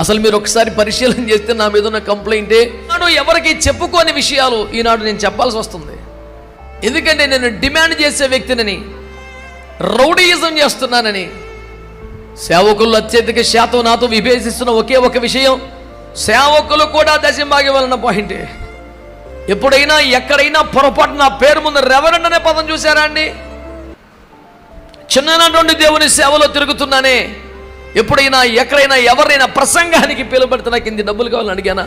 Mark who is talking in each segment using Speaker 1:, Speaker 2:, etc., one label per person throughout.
Speaker 1: అసలు మీరు ఒకసారి పరిశీలన చేస్తే నా మీద ఉన్న కంప్లైంటే నాడు ఎవరికి చెప్పుకోని విషయాలు ఈనాడు నేను చెప్పాల్సి వస్తుంది. ఎందుకంటే నేను డిమాండ్ చేసే వ్యక్తిని, రౌడీయిజం చేస్తున్నానని. సేవకులు అత్యధిక శాతం నాతో విభేషిస్తున్న ఒకే ఒక విషయం, సేవకులు కూడా దశంభాగం వలన పాయింటే. ఎప్పుడైనా ఎక్కడైనా పొరపాటు నా పేరు ముందు రెవరెండ్ అనే పదం చూసారా అండి? చిన్ననాటి దేవుని సేవలో తిరుగుతున్నానే, ఎప్పుడైనా ఎక్కడైనా ఎవరైనా ప్రసంగానికి పిలువబడితే నాకు ఇంత డబ్బులు కావాలని అడిగానా?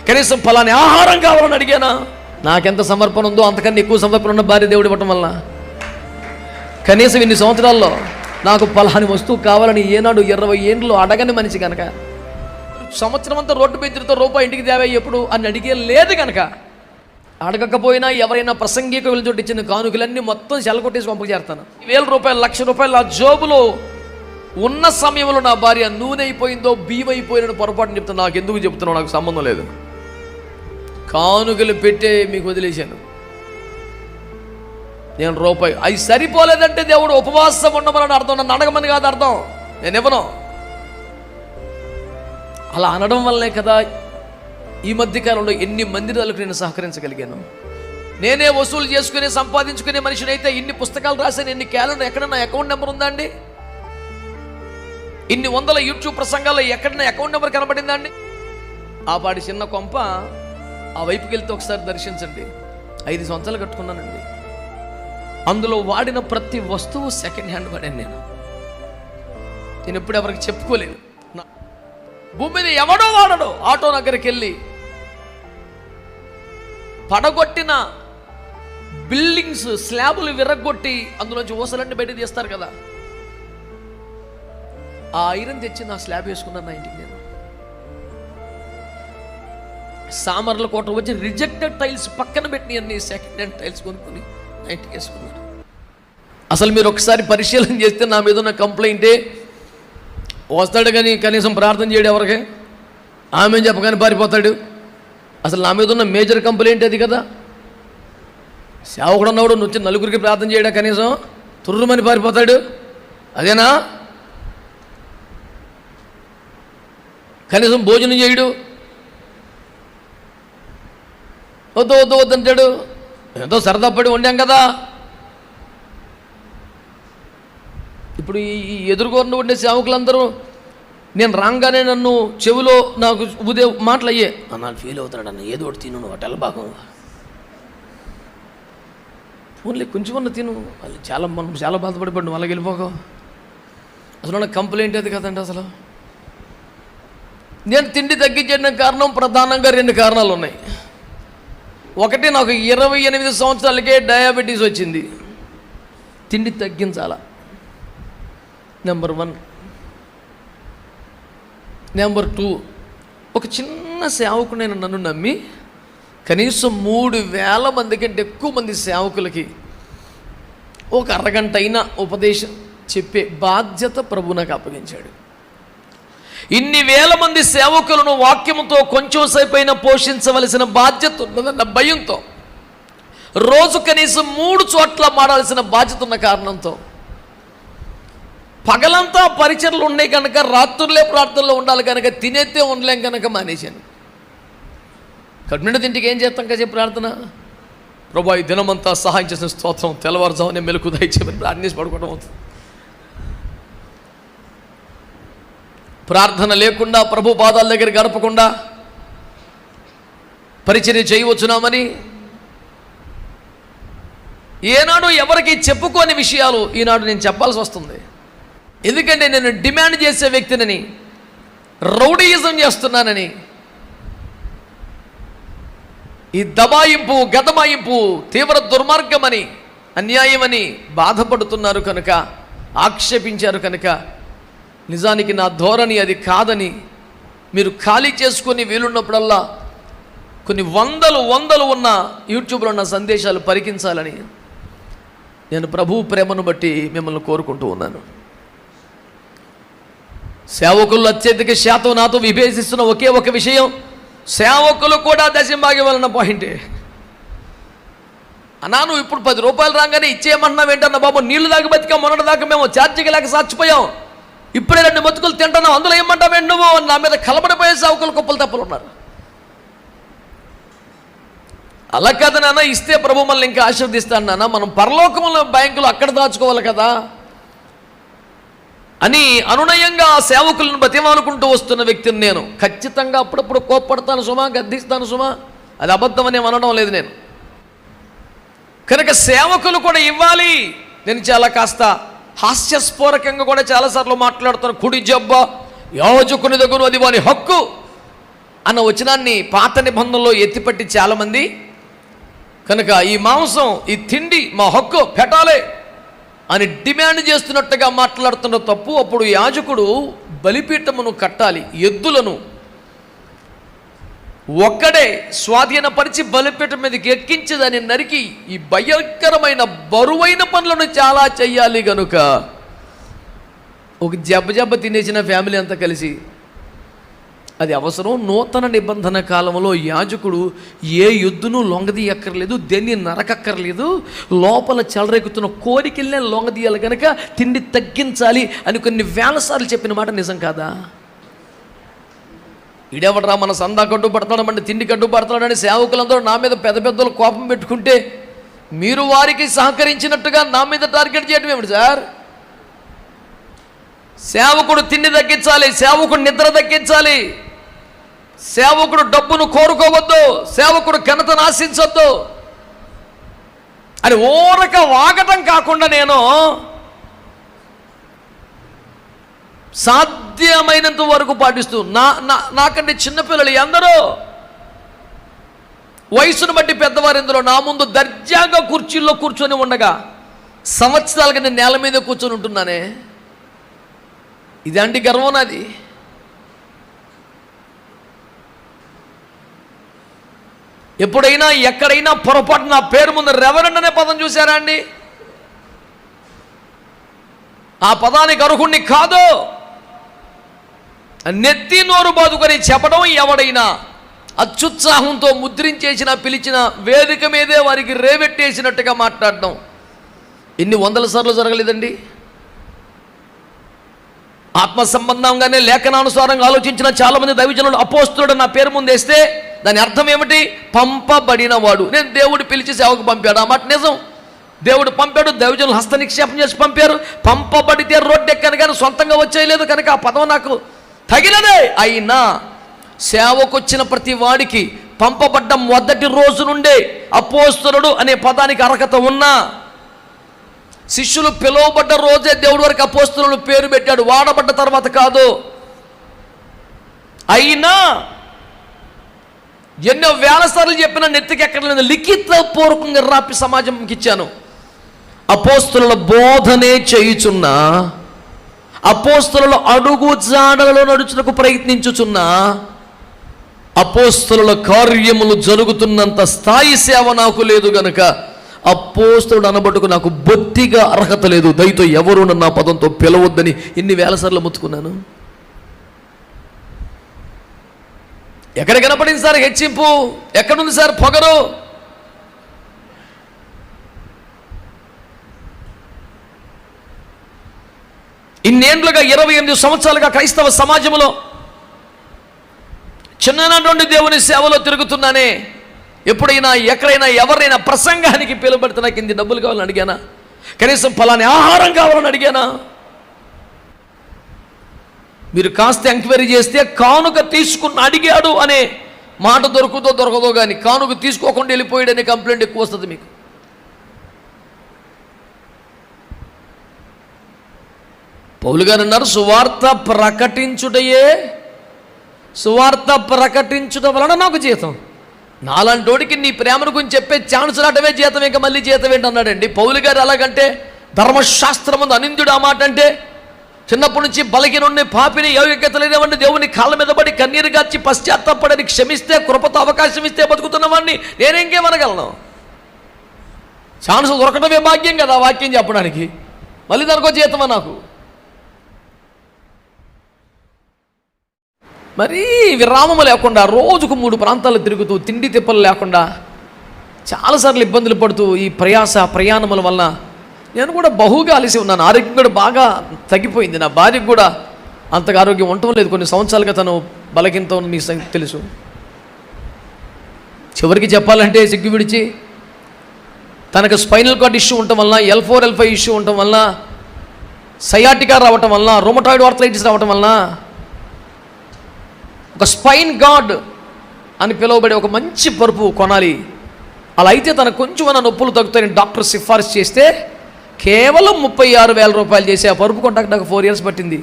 Speaker 1: కనీసం ఫలాని ఆహారం కావాలని అడిగానా? నాకెంత సమర్పణ ఉందో అంతకన్నా ఎక్కువ సమర్పణ ఉన్న భార్య దేవుడు ఇవ్వటం వల్ల కనీసం ఇన్ని సంవత్సరాల్లో నాకు ఫలాని వస్తువు కావాలని ఏనాడు 20 ఏళ్ళు అడగని మనిషి కనుక, సంవత్సరం అంతా రోడ్డు పెద్దరితో రూపాయి ఇంటికి దేవా ఎప్పుడు అని అడిగే లేదు కనుక, అడగకపోయినా ఎవరైనా ప్రసంగిక వెళ్ళి ఇచ్చిన కానుకలన్నీ మొత్తం సెలకొట్టేసి పంపచేస్తాను. 1000 రూపాయలు, 1,00,000 రూపాయలు ఆ జోబులో ఉన్న సమయంలో నా భార్య నూనె అయిపోయిందో బియ్యం అయిపోయిన పొరపాటుని చెప్తాను. నాకు ఎందుకు చెప్తున్నావు, నాకు సంబంధం లేదు. కానుకలు పెట్టే మీకు వదిలేశాను. నేను రూపాయి అవి సరిపోలేదంటే దేవుడు ఉపవాసం ఉండమని అర్థం, నన్ను అడగమని కాదు అర్థం. నేను ఇవ్వను. అలా అనడం వల్లే కదా ఈ మధ్యకాలంలో ఎన్ని మందిరాలకు నేను సహకరించగలిగాను. నేనే వసూలు చేసుకుని సంపాదించుకునే మనిషిని అయితే ఇన్ని పుస్తకాలు రాశాను, ఎన్ని క్యాలెండర్, ఎక్కడ నా అకౌంట్ నెంబర్ ఉందా అండి? ఇన్ని వందల యూట్యూబ్ ప్రసంగాల్లో ఎక్కడ నా అకౌంట్ నెంబర్ కనబడిందా అండి? ఆ పాటి చిన్న కొంప ఆ వైపుకి వెళ్తే ఒకసారి దర్శించండి. 5 సంవత్సరాలు కట్టుకున్నానండి. అందులో వాడిన ప్రతి వస్తువు సెకండ్ హ్యాండ్ వాడాను. నేను ఎప్పుడు ఎవరికి చెప్పుకోలేను. భూమి మీద ఎవడో వాడడు. ఆటో దగ్గరికి వెళ్ళి పడగొట్టిన బిల్డింగ్స్ స్లాబులు విరగొట్టి అందులోంచి ఊసలన్నీ బయట తీస్తారు కదా, ఆ ఐరన్ తెచ్చి నా స్లాబ్ వేసుకున్నాను నా ఇంటికి. నేను సామర్ల కోట వచ్చి రిజెక్టెడ్ టైల్స్ పక్కన పెట్టి అన్ని సెకండ్ హ్యాండ్ టైల్స్ కొనుక్కొని నా ఇంటికి వేసుకున్నాను. అసలు మీరు ఒకసారి పరిశీలన చేస్తే నా మీద ఉన్న కంప్లైంటే, వస్తాడు కానీ కనీసం ప్రార్థన చేయడు ఎవరికి, ఆమె చెప్పగానే పారిపోతాడు. అసలు నా మీద ఉన్న మేజర్ కంప్లైంట్ అది కదా. సేవకుడు ఉన్నవాడు నుంచి నలుగురికి ప్రార్థన చేయడా, కనీసం తుర్రుమని పారిపోతాడు. అదేనా? కనీసం భోజనం చేయడు, వద్దు వద్దు వద్దంటాడు. ఎంతో సరదా పడి వండాం కదా. ఇప్పుడు ఈ ఎదురుగోరను ఉండే సేవకులందరూ నేను రాగానే నన్ను చెవిలో నాకు ఉదే మాటలు అయ్యే, అన్నాడు ఫీల్ అవుతాడు అన్న, ఏదో ఒకటి తిను, హోటల్ భాగం ఓన్లీ కొంచెం అన్న తిను. అది మనం చాలా బాధపడిపడ్డు, వాళ్ళకి వెళ్ళిపోక. అసలు నా కంప్లైంట్ అది కదండి. అసలు నేను తిండి తగ్గించడానికి కారణం ప్రధానంగా 2 కారణాలు ఉన్నాయి. ఒకటి, నాకు 28 సంవత్సరాలకే డయాబెటీస్ వచ్చింది. తిండి తగ్గించాలా, నెంబర్ 1. నెంబర్ 2, ఒక చిన్న సేవకుడైన నన్ను నమ్మి కనీసం 3,000 మంది కంటే ఎక్కువ మంది సేవకులకి ఒక అరగంట అయినా ఉపదేశం చెప్పే బాధ్యత ప్రభు నాకు అప్పగించాడు. ఇన్ని వేల మంది సేవకులను వాక్యముతో కొంచెం సేపు అయినా పోషించవలసిన బాధ్యత ఉన్నదన్న భయంతో, రోజు కనీసం 3 చోట్ల మాడాల్సిన బాధ్యత ఉన్న కారణంతో, పగలంతా పరిచర్లు ఉన్నాయి కనుక రాత్రులే ప్రార్థనలో ఉండాలి కనుక తినేస్తే ఉండలేం కనుక మానేశాను. కడుపునిండా తింటికి ఏం చేస్తాం కదా ప్రార్థన. ప్రభు ఈ దినమంతా సహాయం చేసిన స్తోత్రం, తెల్లవారుజామునే మెలకు దయచేయమని ప్రార్థించి పడుకోవడం అవుతుంది. ప్రార్థన లేకుండా, ప్రభు పాదాల దగ్గర గడపకుండా పరిచర్య చేయవచ్చునామని ఏనాడు ఎవరికి చెప్పుకోని విషయాలు ఈనాడు నేను చెప్పాల్సి వస్తుంది. ఎందుకంటే నేను డిమాండ్ చేసే వ్యక్తిని, రౌడీయిజం చేస్తున్నానని, ఈ దబాయింపు, గదమాయింపు, తీవ్ర దుర్మార్గమని, అన్యాయమని బాధపడుతున్నారు కనుక, ఆక్షేపించారు కనుక, నిజానికి నా ధోరణి అది కాదని మీరు ఖాళీ చేసుకొని వీలున్నప్పుడల్లా కొన్ని వందలు ఉన్న యూట్యూబ్లో ఉన్న సందేశాలు పరికించాలని నేను ప్రభు ప్రేమను బట్టి మిమ్మల్ని కోరుకుంటూ ఉన్నాను. సేవకులు అత్యధిక శాతం నాతో విభేషిస్తున్న ఒకే ఒక విషయం, సేవకులు కూడా దశంభాగం వలన పాయింటే. అన్నా నువ్వు ఇప్పుడు 10 రూపాయలు రాగానే ఇచ్చేయమన్నావు ఏంటన్నా బాబు, నీళ్లు దాకా బతికా, మొన్నటి దాకా మేము ఛార్జీకి లేక చచ్చిపోయాం. ఇప్పుడే 2 మెతుకులు తింటున్నావు, అందులో ఏమంటావేంటి నువ్వు అని నా మీద కలబడిపోయే సేవకులు కుప్పలు తప్పలు ఉన్నారు. అలా కదా నాన్న, ఇస్తే ప్రభు మనల్ని ఇంకా ఆశీర్వదిస్తాను నాన్న, మనం పరలోకంలో బ్యాంకులు అక్కడ దాచుకోవాలి కదా అని అనునయంగా ఆ సేవకులను బతిమాలుకుంటూ వస్తున్న వ్యక్తిని నేను. ఖచ్చితంగా అప్పుడప్పుడు కోప్పడతాను సుమా, గద్దిస్తాను సుమా, అది అబద్ధమని అనడం లేదు నేను. కనుక సేవకులు కూడా ఇవ్వాలి. నేను చాలా కాస్త హాస్యస్ఫోరకంగా కూడా చాలాసార్లు మాట్లాడుతాను. కుడి జబ్బ యాజకుని దగ్గర అది వాని హక్కు అన్న వచనాన్ని పాత నిబంధనలో ఎత్తిపట్టి చాలామంది, కనుక ఈ మాంసం ఈ తిండి మా హక్కు పెట్టాలి అని డిమాండ్ చేస్తున్నట్టుగా మాట్లాడుతున్న తప్పు. అప్పుడు యాజకుడు బలిపీఠమును కట్టాలి, ఎద్దులను ఒక్కడే స్వాధీనపరిచి బలిపీఠం మీదకి ఎక్కించి దాన్ని నరికి ఈ భయంకరమైన బరువైన పనులను చాలా చెయ్యాలి. గనుక ఒక జబ్బ తినేసిన ఫ్యామిలీ అంతా కలిసి అది అవసరం. నూతన నిబంధన కాలంలో యాజకుడు ఏ యుద్ధను లొంగదీయక్కర్లేదు, దేన్ని నరకక్కర్లేదు, లోపల చెలరేగుతున్న కోరికల్నే లొంగదీయాలి. కనుక తిండి తగ్గించాలి అని కొన్ని వేల సార్లు చెప్పిన మాట నిజం కాదా? ఇడెవడరా మన సందా కట్టు పడతాడమంటే తిండి కట్టు పడతాడని సేవకులందరూ నా మీద పెద్ద పెద్దలు కోపం పెట్టుకుంటే మీరు వారికి సహకరించినట్టుగా నా మీద టార్గెట్ చేయడం ఏమిటి సార్? సేవకుడు తిండి తగ్గించాలి, సేవకుడు నిద్ర తగ్గించాలి, సేవకుడు డబ్బును కోరుకోవద్దు, సేవకుడు ఘనతను ఆశించొద్దు అని ఊరక వాగటం కాకుండా నేను సాధ్యమైనంత వరకు పాటిస్తూ నాకంటే చిన్నపిల్లలు అందరూ వయసును బట్టి పెద్దవారు ఇందులో నా ముందు దర్జాగా కుర్చీల్లో కూర్చొని ఉండగా సంవత్సరాలుగా నేను నేల మీద కూర్చొని ఉంటున్నానే, ఇదండి గర్వం నాది. ఎప్పుడైనా ఎక్కడైనా పొరపాటు నా పేరు ముందు రెవరెండ్ అనే పదం చూసారా అండి? ఆ పదానికి అర్హుణ్ణి కాదు, నెత్తి నోరు బాదుకొని చెప్పడం ఎవడైనా అత్యుత్సాహంతో ముద్రించేసిన పిలిచిన వేదిక మీదే వారికి రేవెట్టేసినట్టుగా మాట్లాడడం ఎన్ని వందల సార్లు జరగలేదండి? ఆత్మ సంబంధంగానే లేఖనానుసారంగా ఆలోచించిన చాలామంది దైవజనులు అపోస్తులుడు నా పేరు ముందు వేస్తే దాని అర్థం ఏమిటి? పంపబడిన వాడు. నేను దేవుడు పిలిచి సేవకు పంపాడు, ఆ మాట నిజం. దేవుడు పంపాడు, దైవజనులు హస్త నిక్షేపం చేసి పంపారు. పంపబడితే రోడ్డు ఎక్కాను కానీ సొంతంగా వచ్చేయలేదు, కనుక ఆ పదం నాకు తగినదే. అయినా సేవకు వచ్చిన ప్రతి వాడికి పంపబడ్డ మొదటి రోజు నుండే అపోస్తలుడు అనే పదానికి అర్హత ఉన్నా, శిష్యులు పిలువబడ్డ రోజే దేవుడి వరకు అపోస్తలుడు పేరు పెట్టాడు, వాడబడ్డ తర్వాత కాదు. అయినా ఎన్నో వేల సార్లు చెప్పిన నెత్తికి ఎక్కడలేదు, లిఖితపూర్వకంగా రాపి సమాజంకి ఇచ్చాను. అపోస్తలుల బోధనే చేయుచున్నా, అపోస్తలుల అడుగు జాడలలో నడుచుటకు ప్రయత్నించుచున్నా, అపోస్తలుల కార్యములు జరుగుతున్నంత స్థాయి సేవ నాకు లేదు. గనుక అపోస్తలుడు అనబట్టుకు నాకు బొత్తిగా అర్హత లేదు. దయతో ఎవరు నన్ను ఆ పదంతో పిలవద్దని ఎన్ని వేల సార్లు ముత్తుకున్నాను. ఎక్కడ కనపడింది సార్ హెచ్చింపు? ఎక్కడుంది సార్ పొగరు? ఇన్నేండ్లుగా 28 సంవత్సరాలుగా క్రైస్తవ సమాజంలో చిన్ననాటి దేవుని సేవలో తిరుగుతున్నానే, ఎప్పుడైనా ఎక్కడైనా ఎవరైనా ప్రసంగానికి పిలువబడితే నాకు ఇంత డబ్బులు కావాలని అడిగానా? కనీసం ఫలాని ఆహారం కావాలని అడిగానా? మీరు కాస్త ఎంక్వైరీ చేస్తే కానుక తీసుకుని అడిగాడు అనే మాట దొరకదో కానీ కానుక తీసుకోకుండా వెళ్ళిపోయాడనే కంప్లైంట్ ఎక్కువ వస్తుంది మీకు. పౌలు గారు అన్నారు, సువార్త ప్రకటించుట వలన నాకు జీతం. నాలాంటోడికి నీ ప్రేమను గురించి చెప్పే ఛాన్స్ రావటమే జీతం, ఇంకా మళ్ళీ జీతం ఏంటి అన్నాడండి పౌలు గారు. ఎలాగంటే ధర్మశాస్త్రం ముందు అనిందుడు ఆ మాట అంటే, చిన్నప్పటి నుంచి బలహీనుడిని పాపిని యోగ్యత లేనివాడిని దేవుని కాళ్ళ మీద పడి కన్నీరు గార్చి పశ్చాత్తాపడని క్షమిస్తే కృపతో అవకాశం ఇస్తే బతుకుతున్నవాడిని నేనేంకేమనగలను? ఛాన్స్ దొరకటమే భాగ్యం కదా వాక్యం చెప్పడానికి, మళ్ళీ దానికో జీతమా నాకు? మరీ విరామము లేకుండా రోజుకు 3 ప్రాంతాలు తిరుగుతూ తిండి తిప్పలు లేకుండా చాలాసార్లు ఇబ్బందులు పడుతూ ఈ ప్రయాణముల వల్ల నేను కూడా బహుగా అలసి ఉన్నాను. ఆరోగ్యం కూడా బాగా తగ్గిపోయింది. నా భార్యకు కూడా అంతగా ఆరోగ్యం ఉండటం లేదు. కొన్ని సంవత్సరాలుగా తను బలహీనత ఉన్న మీకు తెలుసు. చివరికి చెప్పాలంటే సిగ్గు విడిచి తనకు స్పైనల్ కార్డ్ ఇష్యూ ఉండటం వలన, L4 L5 ఇష్యూ ఉండటం వలన, సయాటికా రావటం వలన, రొమటాయిడ్ ఆర్థరైటిస్ రావటం వలన ఒక స్పైన్ గార్డ్ అని పిలువబడే ఒక మంచి పరుపు కొనాలి. అలా అయితే తనకు కొంచెం నొప్పులు తగ్గుతాయని డాక్టర్ సిఫార్సు చేస్తే కేవలం 36,000 రూపాయలు చేసి ఆ పరుపు కొంటాక నాకు 4 years పట్టింది.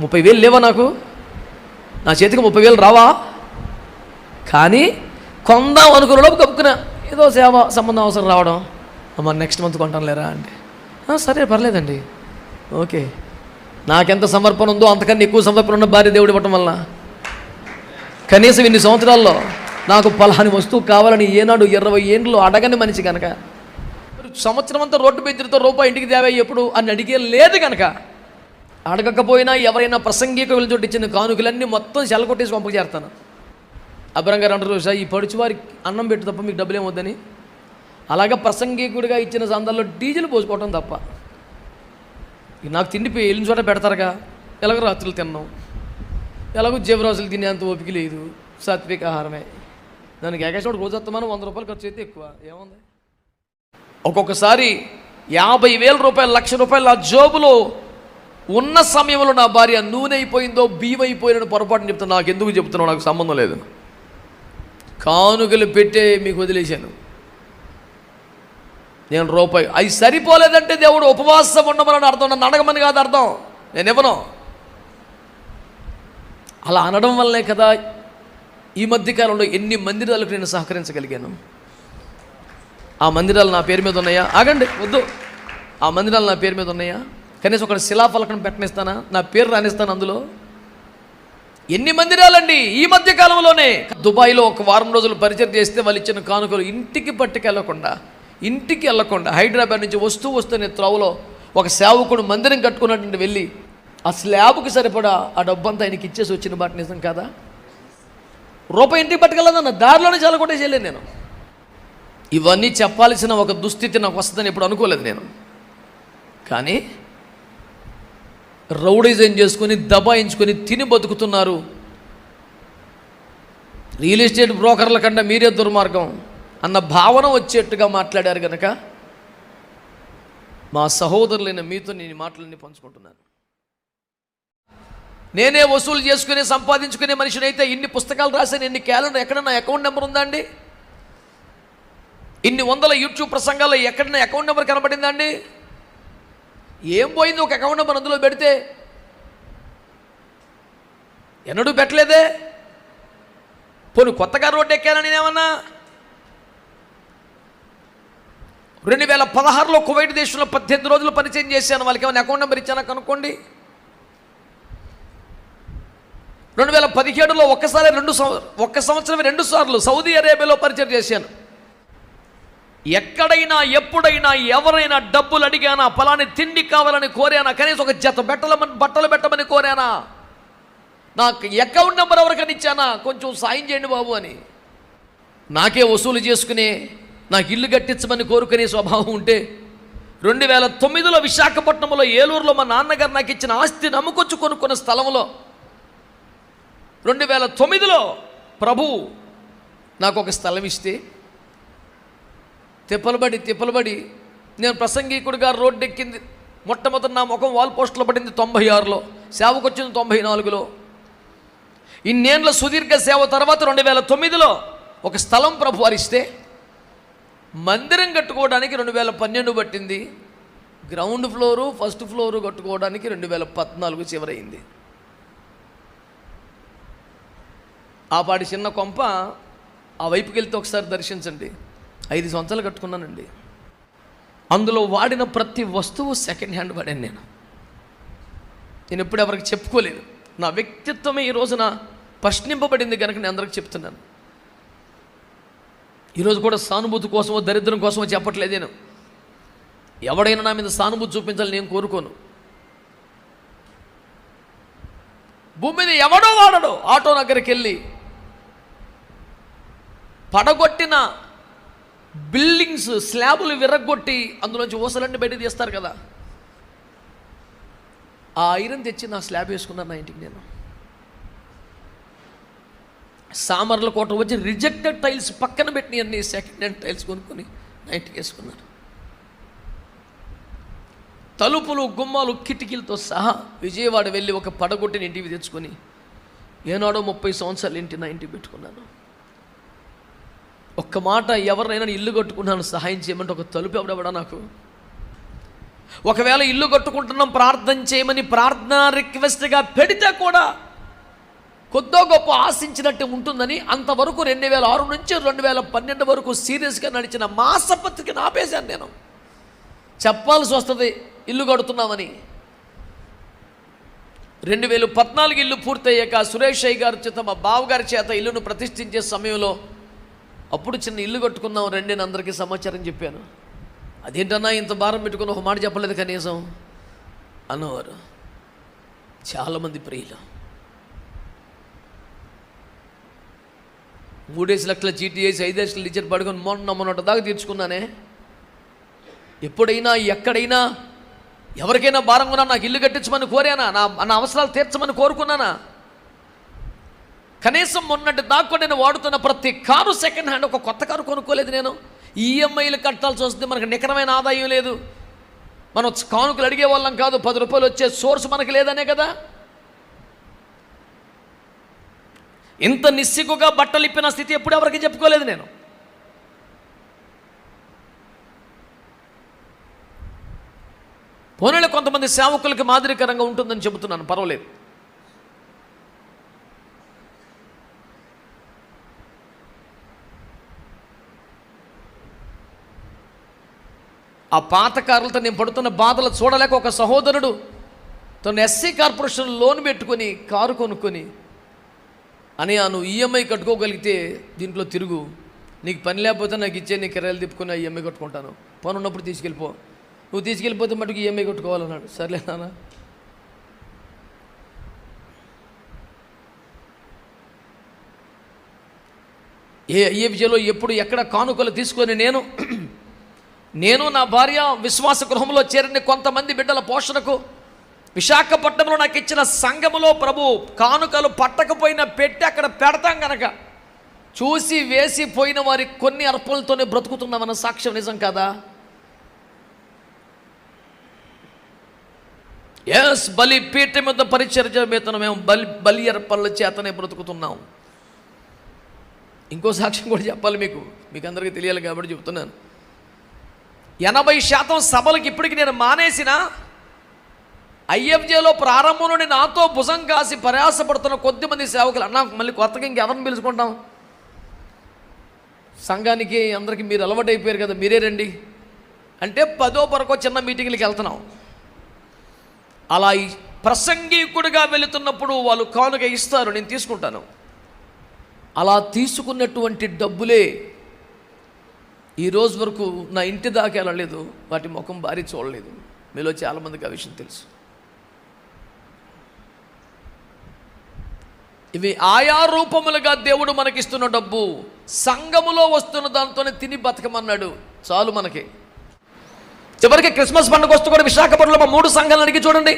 Speaker 1: 30,000 లేవా నాకు? నా చేతికి 30,000 రావా? కానీ కొందాం అనుకున్న లోపు కప్పుకున్నా ఏదో సేవ సంబంధం అవసరం రావడం, అమ్మ నెక్స్ట్ మంత్ కొంటాను లేరా అంటే సరే పర్లేదండి ఓకే. నాకెంత సమర్పణ ఉందో అంతకన్నా ఎక్కువ సమర్పణ ఉన్న భార్య దేవుడు ఇవ్వటం వలన కనీసం ఇన్ని సంవత్సరాల్లో నాకు పలాని వస్తువు కావాలని ఏనాడు 20 ఏండ్లు అడగని మనిషి కనుక, సంవత్సరం అంతా రోడ్డు బెదిరితో రూపాయి ఇంటికి తేవా ఎప్పుడు అని అడిగే లేదు కనుక, అడగకపోయినా ఎవరైనా ప్రసంగిక వెళ్ళి ఇచ్చిన కానుకలన్నీ మొత్తం చెలకొట్టేసి పంపకు చేస్తాను. అబ్రహం గారు అంటారు సార్, ఈ పడుచు వారికి అన్నం పెట్టు తప్ప మీకు డబ్బులు ఏమొద్దని. అలాగే ప్రసంగికుడిగా ఇచ్చిన సందర్భంలో డీజిల్ పోసుకోవటం తప్ప. నాకు తిండిపోయి వెళ్ళిన చోట పెడతారుగా, ఎలాగో రాత్రులు తిన్నాం, ఎలాగో జీవరాశులు తినేంత ఓపిక లేదు, సాత్విక ఆహారమే. దానికి ఏకాశం రోజు వస్తామని 100 రూపాయలు ఖర్చు అయితే ఎక్కువ ఏముంది. ఒక్కొక్కసారి 50,000 రూపాయలు, 1,00,000 రూపాయలు నా జోబులో ఉన్న సమయంలో నా భార్య నూనె అయిపోయిందో బియ్యం అయిపోయిన పొరపాటుని చెప్తాను. నాకు ఎందుకు చెప్తున్నావు, నాకు సంబంధం లేదు. కానుకలు పెట్టే మీకు వదిలేశాను. నేను రూపాయి అవి సరిపోలేదంటే దేవుడు ఉపవాసం ఉండమని అర్థం, నన్ను అడగమని కాదు అర్థం. నేను ఇవ్వను. అలా అనడం వల్లనే కదా ఈ మధ్యకాలంలో ఎన్ని మందిరాలకు నేను సహకరించగలిగాను. ఆ మందిరాలు నా పేరు మీద ఉన్నాయా? ఆగండి, వద్దు. ఆ మందిరాలు నా పేరు మీద ఉన్నాయా? కనీసం ఒక శిలాఫలకం పెట్టనిస్తానా? నా పేరు రానిస్తాను అందులో. ఎన్ని మందిరాలండి ఈ మధ్య కాలంలోనే. దుబాయ్లో ఒక వారం రోజులు పరిచయం చేస్తే వాళ్ళు ఇచ్చిన కానుకలు ఇంటికి వెళ్ళకుండా హైదరాబాద్ నుంచి వస్తూనే త్రోవలో ఒక సేవకుడు మందిరం కట్టుకున్నట్టు వెళ్ళి ఆ స్లాబ్కి సరిపడా ఆ డబ్బంతా ఆయనకి ఇచ్చేసి వచ్చిన బాట నిజం కాదా? రూపాయి ఇంటికి పట్టుకెళ్ళదన్న దారిలోనే చాలా కూడా చేయలేదు నేను. ఇవన్నీ చెప్పాల్సిన ఒక దుస్థితి నాకు వస్తుందని ఎప్పుడు అనుకోలేదు నేను. కానీ రౌడీజం చేసుకొని దబాయించుకొని తిని బతుకుతున్నారు. రియల్ ఎస్టేట్ బ్రోకర్ల కన్నా మీరే దుర్మార్గం అన్న భావన వచ్చేట్టుగా మాట్లాడారు కనుక మా సహోదరులైన మీతో నేను మాటలన్నీ పంచుకుంటున్నాను. నేనే వసూలు చేసుకుని సంపాదించుకునే మనిషిని అయితే ఇన్ని పుస్తకాలు రాశాను, ఎన్ని క్యాలెండర్, ఎక్కడ నా అకౌంట్ నెంబర్ ఉందా అండి? ఇన్ని 100 యూట్యూబ్ ప్రసంగాల్లో ఎక్కడ నా అకౌంట్ నెంబర్ కనబడిందా అండి? ఏం పోయింది ఒక అకౌంట్ నెంబర్ అందులో పెడితే? ఎన్నడూ పెట్టలేదే. పోను కొత్తగా రోడ్డు ఎక్కానా నేనేమన్నా? 2016లో కువైట్ దేశంలో 18 రోజులు పరిచయం చేశాను. వాళ్ళకి ఏమైనా అకౌంట్ నెంబర్ ఇచ్చానా కనుక్కోండి. 2017లో ఒక్క సంవత్సరమే 2 సార్లు సౌదీ అరేబియాలో పరిచయం చేశాను. ఎక్కడైనా ఎప్పుడైనా ఎవరైనా డబ్బులు అడిగానా, పలాని తిండి కావాలని కోరానా, కనీసం ఒక జత బట్టలు పెట్టమని కోరానా, నాకు అకౌంట్ నెంబర్ ఎవరికైనా ఇచ్చానా, కొంచెం సాయం చేయండి బాబు అని? నాకే వసూలు చేసుకునే నాకు ఇల్లు కట్టించమని కోరుకునే స్వభావం ఉంటే 2009లో విశాఖపట్నంలో ఏలూరులో మా నాన్నగారు నాకు ఇచ్చిన ఆస్తి నమ్ముకొచ్చు కొనుక్కున్న స్థలంలో 2009లో ప్రభు నాకు ఒక స్థలం ఇస్తే తిప్పలబడి నేను ప్రసంగికుడిగా రోడ్డు ఎక్కింది. మొట్టమొదటి నా ముఖం వాల్ పోస్టులో పడింది 96లో, సేవకు వచ్చింది 94లో. ఇన్నేళ్ళ సుదీర్ఘ సేవ తర్వాత 2009లో ఒక స్థలం ప్రభు వారిస్తే మందిరం కట్టుకోవడానికి 2012 పట్టింది. గ్రౌండ్ ఫ్లోరు ఫస్ట్ ఫ్లోరు కట్టుకోవడానికి 2014 చివరైంది. ఆ పాటి చిన్న కొంప ఆ వైపుకి వెళ్తే ఒకసారి దర్శించండి. 5 సంవత్సరాలు కట్టుకున్నానండి. అందులో వాడిన ప్రతి వస్తువు సెకండ్ హ్యాండ్ వాడాను నేను ఎప్పుడు ఎవరికి చెప్పుకోలేదు. నా వ్యక్తిత్వమే ఈ రోజున ప్రశ్నింపబడింది కనుక నేను అందరికి చెప్తున్నాను. ఈరోజు కూడా సానుభూతి కోసమో దరిద్రం కోసమో చెప్పట్లేదు నేను. ఎవడైనా నా మీద సానుభూతి చూపించాలని నేను కోరుకోను. భూమి మీద ఎవడో వాడడో ఆటో దగ్గరికి వెళ్ళి పడగొట్టిన బిల్డింగ్స్ స్లాబులు విరగొట్టి అందులోంచి ఊసలన్నీ బయట తీస్తారు కదా. ఆ ఐరన్ తెచ్చి నా స్లాబ్ వేసుకున్నాను నా ఇంటికి. నేను సామర్ల కోట వచ్చి రిజెక్టెడ్ టైల్స్ పక్కన పెట్టి అన్ని సెకండ్ హ్యాండ్ టైల్స్ కొనుక్కొని నా ఇంటికి వేసుకున్నాను. తలుపులు గుమ్మాలు కిటికీలతో సహా విజయవాడ వెళ్ళి ఒక పడగొట్టిన ఇంటికి తెచ్చుకొని ఏనాడో 30 సంవత్సరాలు ఇంటి నా ఇంటికి పెట్టుకున్నాను. ఒక్క మాట, ఎవరినైనా ఇల్లు కట్టుకున్నాను సహాయం చేయమంటే ఒక తలుపు ఎవడవడా నాకు? ఒకవేళ ఇల్లు కట్టుకుంటున్నాం ప్రార్థన చేయమని ప్రార్థన రిక్వెస్ట్గా పెడితే కూడా కొద్దో గొప్ప ఆశించినట్టు ఉంటుందని అంతవరకు 2006 నుంచి 2012 వరకు సీరియస్గా నడిచిన మాసపత్రికను ఆపేశాను. నేను చెప్పాల్సి వస్తుంది ఇల్లు కడుతున్నామని. 2014 ఇల్లు పూర్తయ్యాక సురేష్ అయ్య గారి చేత మా బావగారి చేత ఇల్లును ప్రతిష్ఠించే సమయంలో అప్పుడు చిన్న ఇల్లు కట్టుకున్నాం రండి అని అందరికీ సమాచారం చెప్పాను. అదేంటన్నా ఇంత భారం పెట్టుకుని ఒక మాట చెప్పలేదు కనీసం అన్నవారు చాలామంది ప్రియులు. 3 లక్షల చీటీ వేసి 5 లక్షలు ఇచ్చారు పడుకొని మొన్నటి దాకా తీర్చుకున్నానే. ఎప్పుడైనా ఎక్కడైనా ఎవరికైనా భారం ఉన్నా నాకు ఇల్లు కట్టించమని కోరానా? నా అవసరాలు తీర్చమని కోరుకున్నానా? కనీసం మొన్నటి దాకా నేను వాడుతున్న ప్రతి కారు సెకండ్ హ్యాండ్, ఒక కొత్త కారు కొనుక్కోలేదు నేను. ఈఎంఐలు కట్టాల్సి వస్తే మనకు నికరమైన ఆదాయం లేదు. మనం కానుకలు అడిగే వాళ్ళం కాదు. 10 రూపాయలు వచ్చే సోర్స్ మనకు లేదనే కదా. ఇంత నిస్సిగ్గుగా బట్టలు ఇప్పిన స్థితి ఎప్పుడు ఎవరికి చెప్పుకోలేదు నేను. పోనీలో కొంతమంది సేవకులకి మాదిరికరంగా ఉంటుందని చెబుతున్నాను, పర్వాలేదు. ఆ పాత కారులతో నేను పడుతున్న బాధలు చూడలేక ఒక సహోదరుడు తను ఎస్సీ కార్పొరేషన్ లోన్ పెట్టుకొని కారు కొనుక్కొని, అని నువ్వు ఈఎంఐ కట్టుకోగలిగితే దీంట్లో తిరుగు, నీకు పని లేకపోతే నాకు ఇచ్చే, నీ కిరాయిలు తిప్పుకొని ఈఎంఐ కట్టుకుంటాను, పని ఉన్నప్పుడు తీసుకెళ్ళిపో, నువ్వు తీసుకెళ్ళిపోతే మటుకు ఈఎంఐ కట్టుకోవాలన్నాడు. సర్లేనా? ఏ విజయంలో ఎప్పుడు ఎక్కడ కానుకలు తీసుకొని నేను నా భార్య విశ్వాస గృహంలో చేరిన కొంతమంది బిడ్డల పోషణకు విశాఖపట్నంలో నాకు ఇచ్చిన సంఘములో ప్రభు కానుకలు పట్టకపోయినా పెట్టి అక్కడ పెడతాం కనుక చూసి వేసి పోయిన వారి కొన్ని అర్పణలతోనే బ్రతుకుతున్నామన్న సాక్ష్యం నిజం కదా? ఎస్, బలి పీఠ మీద పరిచర్య మీద మేము బలి అర్పణల చేతనే బ్రతుకుతున్నాం. ఇంకో సాక్ష్యం కూడా చెప్పాలి మీకు అందరికీ తెలియాలి కాబట్టి చెప్తున్నాను. 80% సభలకు ఇప్పటికి నేను మానేసిన ఐఎఫ్జేలో ప్రారంభంలోనే నాతో భుజం కాసి ప్రయాసపడుతున్న కొద్దిమంది సేవకులు, అన్నా మళ్ళీ కొత్తగా ఇంకెవరిని పిలుచుకుంటాం, సంఘానికి అందరికీ మీరు అలవాటు అయిపోయారు కదా, మీరే రండి అంటే 10వ వరకు చిన్న మీటింగ్లకి వెళ్తున్నాం. అలా ప్రసంగికుడిగా వెళుతున్నప్పుడు వాళ్ళు కానుక ఇస్తారు, నేను తీసుకుంటాను. అలా తీసుకున్నటువంటి డబ్బులే ఈ రోజు వరకు నా ఇంటి దాకా వెళ్ళలేదు, వాటి ముఖం భారీ చూడలేదు. మీలో చాలామందికి ఆ విషయం తెలుసు. ఇవి ఆయా రూపములుగా దేవుడు మనకిస్తున్న డబ్బు, సంఘములో వస్తున్న దాంతోనే తిని బతకమన్నాడు, చాలు మనకి. చివరికి క్రిస్మస్ పండుగ వస్తూ కూడా విశాఖపట్నంలో 3 సంఘాలను అడిగి చూడండి,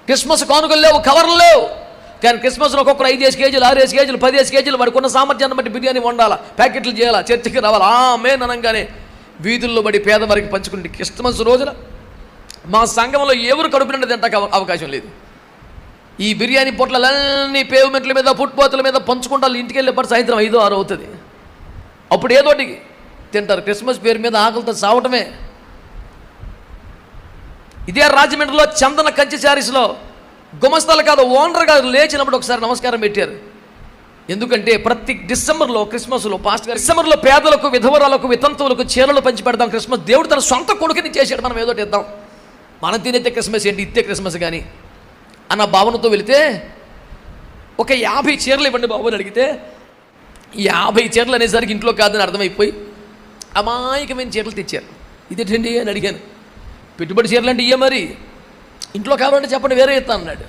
Speaker 1: క్రిస్మస్ కానుకలు లేవు, కవర్లు లేవు. కానీ క్రిస్మస్లో ఒక్కొక్కరు 5 కేజీలు 6 కేజీలు 10 కేజీలు వాడికి ఉన్న సామర్థ్యాన్ని బట్టి బిర్యానీ వండాలా, ప్యాకెట్లు చేయాలా, చర్చికి రావాలా, ఆమేన్ అనగానే వీధుల్లో బడి పేదవారికి పంచుకుంటే క్రిస్మస్ రోజున మా సంఘంలో ఎవరు కడుపు నిండా తింటాక అవకాశం లేదు. ఈ బిర్యానీ పొట్లలన్నీ పేవ్మెంట్ల మీద ఫుట్పాత్ల మీద పంచుకుంటారు. ఇంటికి వెళ్ళేప్పుడు సాయంత్రం 5, 6 అవుతుంది. అప్పుడు ఏదోటి తింటారు. క్రిస్మస్ పేరు మీద ఆకలితో సావటమే. ఇదే రాజమండ్రిలో చందన కంచి చారీస్లో గుమస్తాలు కాదు, ఓనర్ కాదు, లేచినప్పుడు ఒకసారి నమస్కారం పెట్టారు. ఎందుకంటే ప్రతి డిసెంబర్లో క్రిస్మస్లో పాస్ట్ గారు డిసెంబర్లో పేదలకు, విధవరాలకు, వితంతువులకు చీరలు పంచి పెడతాం. క్రిస్మస్ దేవుడు తన సొంత కొడుకుని చేశాడు, మనం ఏదోటి ఇద్దాం, మనం తినేతే క్రిస్మస్ ఏంటి, ఇత్తే క్రిస్మస్ కానీ అన్న భావనతో వెళితే ఒక 50 చీరలు ఇవ్వండి బాబు అని అడిగితే 50 చీరలు అనేసరికి ఇంట్లో కాదని అర్థమైపోయి అమాయకమైన చీరలు తెచ్చారు. ఇదేంటి అని అడిగాను. పెట్టుబడి చీరలు అంటే ఇయ్య, మరి ఇంట్లో కావాలంటే చెప్పండి వేరే ఇస్తాను అన్నాడు.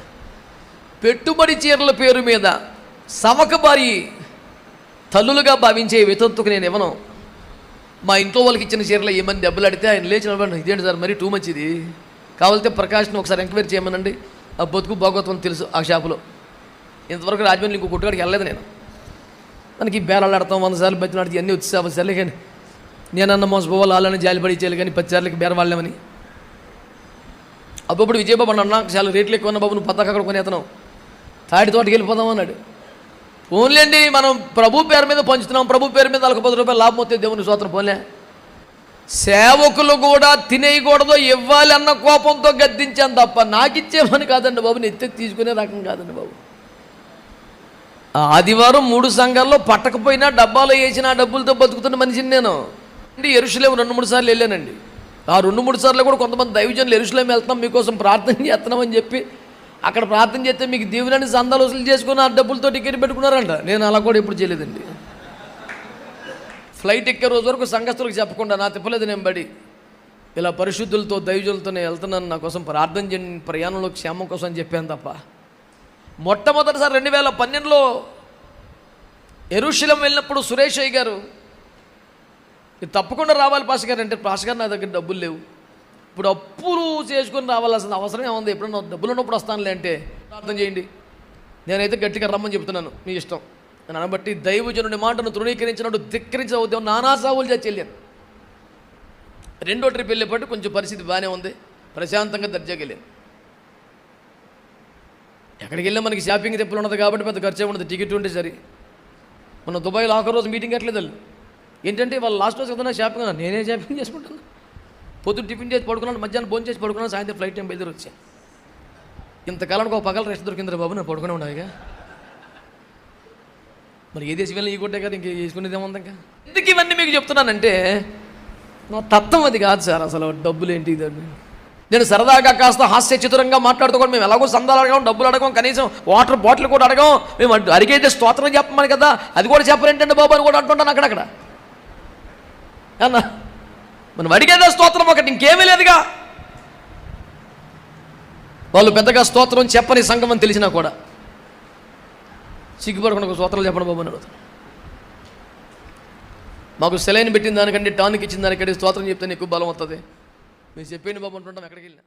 Speaker 1: పెట్టుబడి చీరల పేరు మీద సవక బారి తల్లులుగా భావించే వితంతుకు నేను ఇవ్వను. మా ఇంట్లో వాళ్ళకి ఇచ్చిన చీరలు ఏమని దెబ్బలు అడితే ఆయన లేచిన ఇదేంటి సార్ మరి టూ మచ్, ఇది కావాలంటే ప్రకాష్ను ఒకసారి ఎంక్వైరీ చేయమనండి, ఆ బతుకు భాగవతం తెలుసు ఆ షాపులో. ఇంతవరకు రాజమండ్రి ఇంకో కొట్టుకాడికి వెళ్ళలేదు నేను. మనకి బేరాలు ఆడతాం 100 సార్లు బతినాడు ఇవన్నీ వచ్చి సర్లే కానీ నేనన్న మోసపోవాలి వాళ్ళని జాలిపడి చేయాలి కానీ 10 సార్లకి బేర వాళ్ళేమని. అప్పుడు విజయబాబు అన్న నాకు చాలా రేట్లు ఎక్కువ ఉన్న బాబు నువ్వు పద్దాక అక్కడ కొనేతనం తాటి తోటకి వెళ్ళిపోదాం అన్నాడు. ఓన్లేండి మనం ప్రభు పేరు మీద పంచుతున్నాం, ప్రభు పేరు మీద వాళ్ళకి 10 రూపాయలు లాభం వస్తే దేవుని స్తోత్రం పోలే. సేవకులు కూడా తినేయకూడదు ఇవ్వాలి అన్న కోపంతో గద్దించాను తప్ప నాకు ఇచ్చేమని కాదండి బాబు, నేను ఎత్తి తీసుకునే రకం కాదండి బాబు. ఆదివారం 3 సంఘాల్లో పట్టకపోయినా డబ్బాలో వేసిన డబ్బులతో బతుకుతున్న మనిషిని నేను. అంటే యెరూషలేము 2-3 సార్లు వెళ్ళానండి. ఆ 2-3 సార్లు కూడా కొంతమంది దైవజనులు యెరూషలేము వెళ్తున్నాం మీకోసం ప్రార్థన చేస్తున్నామని చెప్పి అక్కడ ప్రార్థన చేస్తే మీకు దీవులని సందాలు వసూలు చేసుకుని ఆ డబ్బులతో టికెట్ పెట్టుకున్నారంట. నేను అలా కూడా ఎప్పుడు చేయలేదండి. ఫ్లైట్ ఎక్కే రోజు వరకు సంఘస్థులకు చెప్పకుండా నా తిప్పలేదు నేను బడి ఇలా పరిశుద్ధులతో దైవజనులతో నేను వెళ్తున్నాను నా కోసం ప్రార్థన చేయండి ప్రయాణంలో క్షేమం కోసం అని చెప్పాను తప్ప. మొట్టమొదటిసారి 2012లో యెరూషలేము వెళ్ళినప్పుడు సురేష్ అయ్య గారు ఇది తప్పకుండా రావాలి పాస్టర్ గారు అంటే, పాస్టర్ గారు నా దగ్గర డబ్బులు లేవు, ఇప్పుడు అప్పులు చేసుకొని రావాల్సిన అవసరం ఏముంది, ఎప్పుడన్నా డబ్బులు ఉన్నప్పుడు వస్తానులే అంటే ప్రార్థన చేయండి. నేనైతే గట్టిగా రమ్మని చెప్తున్నాను, మీ ఇష్టం. నేను అనబట్టి దైవజనుడి మాటను తృణీకరించినట్టు ధిక్కరించవద్దాం నానా సావులు చేసి వెళ్ళాను. 2వ ట్రిప్ వెళ్ళేపట్టు కొంచెం పరిస్థితి బాగానే ఉంది, ప్రశాంతంగా దర్జాగా వెళ్ళాను. ఎక్కడికి వెళ్ళినా మనకి షాపింగ్ తెప్పులు ఉన్నది కాబట్టి పెద్ద ఖర్చు ఉండదు, టికెట్ ఉంటే సరి. మన దుబాయ్లో ఆఖరి రోజు మీటింగ్ ఎట్లేదు వాళ్ళు ఏంటంటే వాళ్ళు లాస్ట్ రోజు కదా షాపింగ్ అన్నా, నేనే షాపింగ్ చేసుకుంటాను. పొద్దున్న టిఫిన్ చేసి పడుకున్నాను, మధ్యాహ్నం భోజనం చేసి పడుకున్నాను, సాయంత్రం ఫ్లైట్ టైం బయలుదేరి వచ్చాను. ఇంతకాలానికి ఒక పగల రెస్ట్ దొరికిందిరా బాబు, నేను పడుకునే ఉన్నాయిగా. మరి ఏ దేశం వెళ్ళి ఈ కొట్టే కదా ఇంక వేసుకునేది ఏముంది. ఇంకా ఎందుకు ఇవన్నీ మీకు చెప్తున్నానంటే నా తత్వం అది కాదు సార్. అసలు డబ్బులు ఏంటి ఇదండి. నేను సరదాగా కాస్త హాస్యచిత్రంగా మాట్లాడుతూ కూడా మేము ఎలాగో సందాలు అడగం, డబ్బులు అడగం, కనీసం వాటర్ బాటిల్ కూడా అడగం. మేము అడిగైతే స్తోత్రం చెప్పమని కదా, అది కూడా చెప్పరేంటండి బాబు అని కూడా అంటుంటాను అక్కడక్కడ. అన్నా మనం అడిగేదే స్తోత్రం ఒకటి, ఇంకేమీ లేదుగా. వాళ్ళు పెద్దగా స్తోత్రం చెప్పని సంఘం అని తెలిసినా కూడా సిగ్గుపడకుండా స్తోత్రాలు చెప్పడం బాబు అని అడుగుతాను. మాకు సెలైన్ పెట్టిన దానికంటే టానిక్ ఇచ్చిన దానికంటే స్తోత్రం చెప్తే ఎక్కువ బలం వస్తుంది. మీరు చెప్పండి బాబు అంటుంటాం ఎక్కడికి వెళ్ళినా.